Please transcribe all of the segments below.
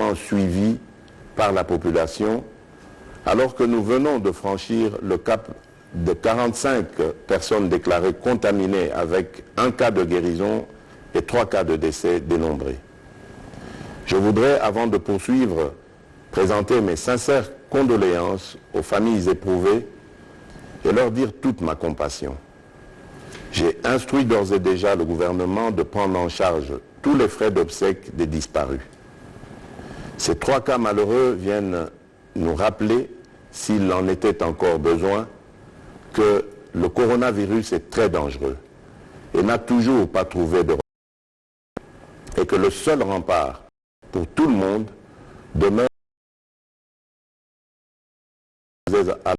pleinement suivi par la population, alors que nous venons de franchir le cap de 45 personnes déclarées contaminées avec un cas de guérison et 3 cas de décès dénombrés. Je voudrais, avant de poursuivre, présenter mes sincères condoléances aux familles éprouvées et leur dire toute ma compassion. J'ai instruit d'ores et déjà le gouvernement de prendre en charge tous les frais d'obsèques des disparus. Ces 3 cas malheureux viennent nous rappeler, s'il en était encore besoin, que le coronavirus est très dangereux et n'a toujours pas trouvé de remède, et que le seul rempart pour tout le monde demeure à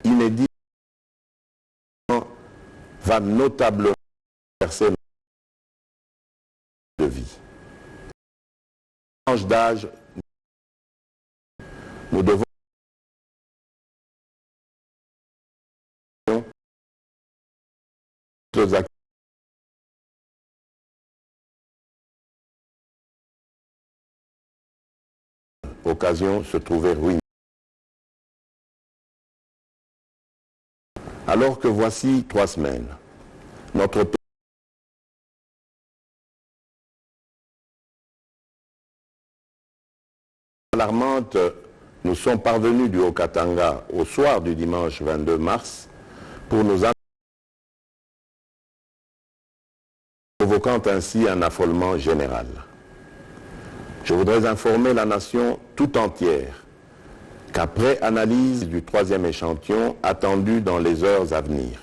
inédit va notablement verser de vie. Tranche d'âge, nous devons occasion se trouver ruinée. Alors que voici 3 semaines, notre pays alarmante, nous sommes parvenus du Haut-Katanga au soir du dimanche 22 mars pour nous annoncer, provoquant ainsi un affolement général. Je voudrais informer la nation tout entière qu'après analyse du 3e échantillon attendu dans les heures à venir,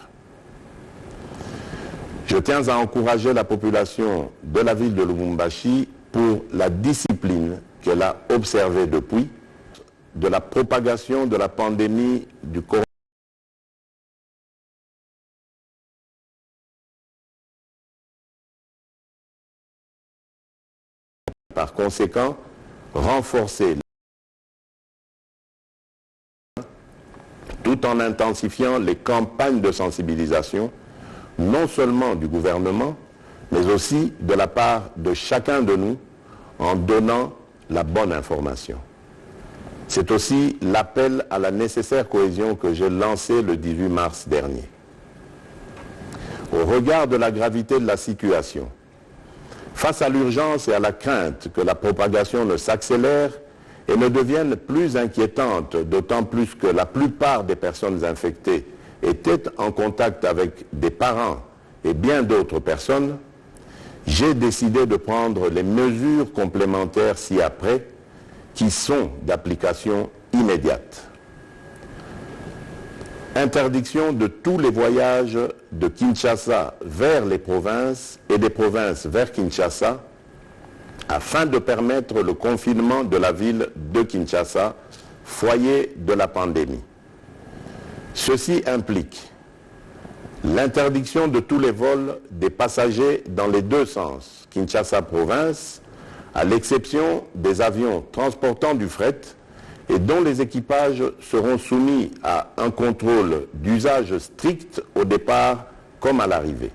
je tiens à encourager la population de la ville de Lubumbashi pour la discipline qu'elle a observée depuis de la propagation de la pandémie du coronavirus. Par conséquent, renforcer tout en intensifiant les campagnes de sensibilisation, non seulement du gouvernement, mais aussi de la part de chacun de nous, en donnant la bonne information. C'est aussi l'appel à la nécessaire cohésion que j'ai lancé le 18 mars dernier. Au regard de la gravité de la situation, face à l'urgence et à la crainte que la propagation ne s'accélère et ne devienne plus inquiétante, d'autant plus que la plupart des personnes infectées étaient en contact avec des parents et bien d'autres personnes, j'ai décidé de prendre les mesures complémentaires ci-après qui sont d'application immédiate. Interdiction de tous les voyages de Kinshasa vers les provinces et des provinces vers Kinshasa afin de permettre le confinement de la ville de Kinshasa, foyer de la pandémie. Ceci implique l'interdiction de tous les vols des passagers dans les 2 sens, Kinshasa province, à l'exception des avions transportant du fret et dont les équipages seront soumis à un contrôle d'usage strict au départ comme à l'arrivée.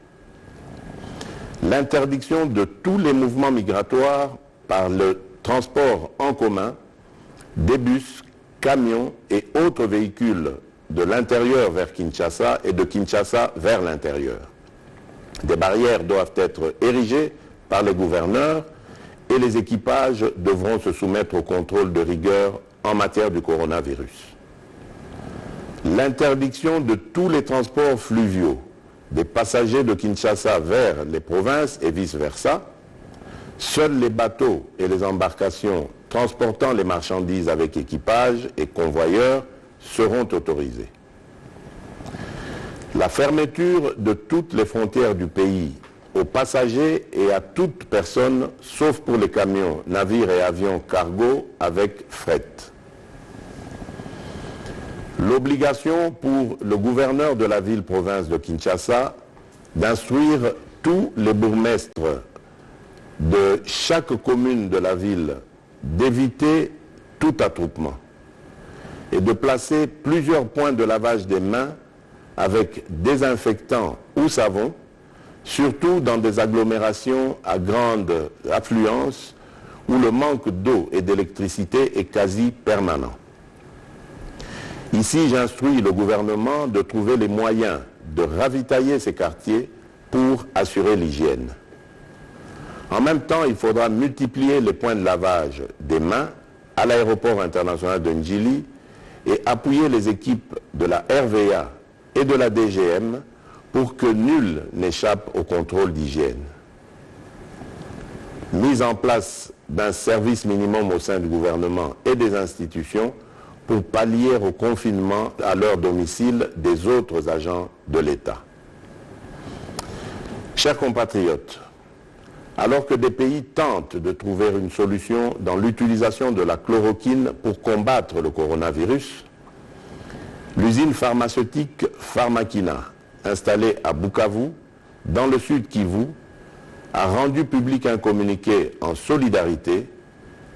L'interdiction de tous les mouvements migratoires par le transport en commun, des bus, camions et autres véhicules de l'intérieur vers Kinshasa et de Kinshasa vers l'intérieur. Des barrières doivent être érigées par les gouverneurs et les équipages devront se soumettre au contrôle de rigueur en matière du coronavirus. L'interdiction de tous les transports fluviaux des passagers de Kinshasa vers les provinces et vice-versa. Seuls les bateaux et les embarcations transportant les marchandises avec équipage et convoyeurs seront autorisés. La fermeture de toutes les frontières du pays aux passagers et à toute personne, sauf pour les camions, navires et avions cargo avec fret. L'obligation pour le gouverneur de la ville-province de Kinshasa d'instruire tous les bourgmestres de chaque commune de la ville d'éviter tout attroupement et de placer plusieurs points de lavage des mains avec désinfectant ou savon, surtout dans des agglomérations à grande affluence où le manque d'eau et d'électricité est quasi permanent. Ici, j'instruis le gouvernement de trouver les moyens de ravitailler ces quartiers pour assurer l'hygiène. En même temps, il faudra multiplier les points de lavage des mains à l'aéroport international de Ndjili et appuyer les équipes de la RVA et de la DGM pour que nul n'échappe au contrôle d'hygiène. Mise en place d'un service minimum au sein du gouvernement et des institutions pour pallier au confinement à leur domicile des autres agents de l'État. Chers compatriotes, alors que des pays tentent de trouver une solution dans l'utilisation de la chloroquine pour combattre le coronavirus, l'usine pharmaceutique Pharmakina, installée à Bukavu, dans le sud Kivu, a rendu public un communiqué en solidarité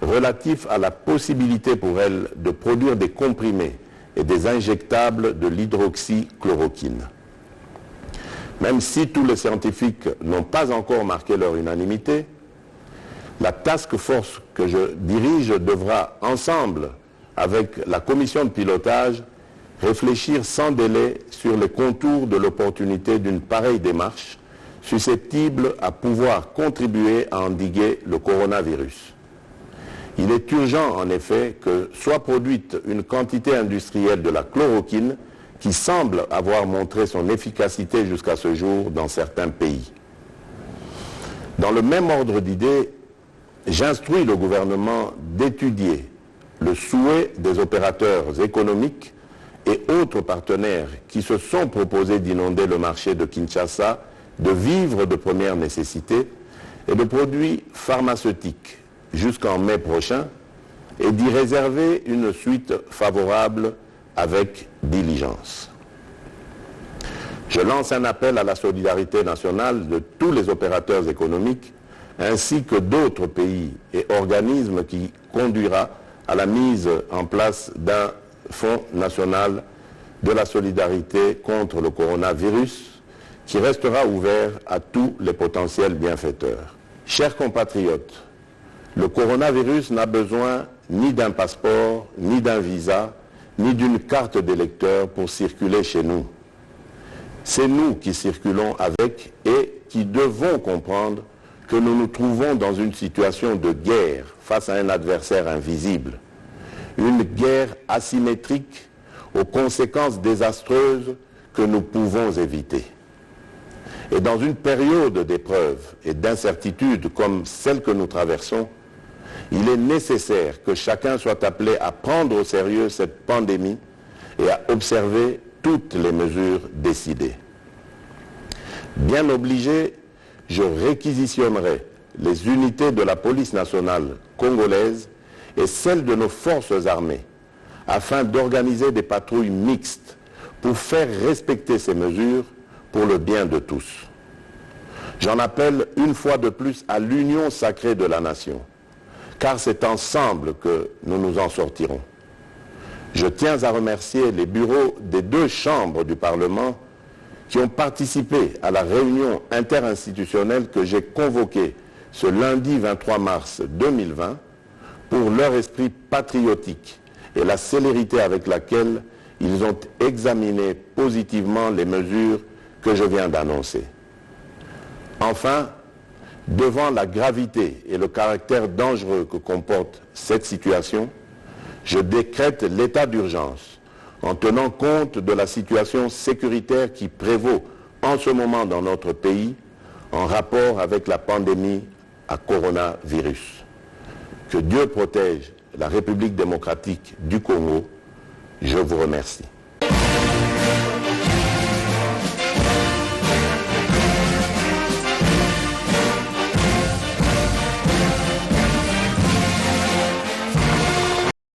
relatif à la possibilité pour elle de produire des comprimés et des injectables de l'hydroxychloroquine. Même si tous les scientifiques n'ont pas encore marqué leur unanimité, la task force que je dirige devra ensemble avec la commission de pilotage réfléchir sans délai sur les contours de l'opportunité d'une pareille démarche susceptible à pouvoir contribuer à endiguer le coronavirus. Il est urgent en effet que soit produite une quantité industrielle de la chloroquine qui semble avoir montré son efficacité jusqu'à ce jour dans certains pays. Dans le même ordre d'idées, j'instruis le gouvernement d'étudier le souhait des opérateurs économiques et autres partenaires qui se sont proposés d'inonder le marché de Kinshasa de vivres de première nécessité et de produits pharmaceutiques jusqu'en mai prochain et d'y réserver une suite favorable avec diligence. Je lance un appel à la solidarité nationale de tous les opérateurs économiques ainsi que d'autres pays et organismes qui conduira à la mise en place d'un Fonds national de la solidarité contre le coronavirus qui restera ouvert à tous les potentiels bienfaiteurs. Chers compatriotes, le coronavirus n'a besoin ni d'un passeport, ni d'un visa, ni d'une carte d'électeur pour circuler chez nous. C'est nous qui circulons avec et qui devons comprendre que nous nous trouvons dans une situation de guerre face à un adversaire invisible. Une guerre asymétrique aux conséquences désastreuses que nous pouvons éviter. Et dans une période d'épreuve et d'incertitude comme celle que nous traversons, il est nécessaire que chacun soit appelé à prendre au sérieux cette pandémie et à observer toutes les mesures décidées. Bien obligé, je réquisitionnerai les unités de la police nationale congolaise et celles de nos forces armées afin d'organiser des patrouilles mixtes pour faire respecter ces mesures pour le bien de tous. J'en appelle une fois de plus à l'union sacrée de la nation, car c'est ensemble que nous nous en sortirons. Je tiens à remercier les bureaux des 2 chambres du Parlement qui ont participé à la réunion interinstitutionnelle que j'ai convoquée ce lundi 23 mars 2020 pour leur esprit patriotique et la célérité avec laquelle ils ont examiné positivement les mesures que je viens d'annoncer. Enfin, devant la gravité et le caractère dangereux que comporte cette situation, je décrète l'état d'urgence en tenant compte de la situation sécuritaire qui prévaut en ce moment dans notre pays en rapport avec la pandémie à coronavirus. Que Dieu protège la République démocratique du Congo. Je vous remercie.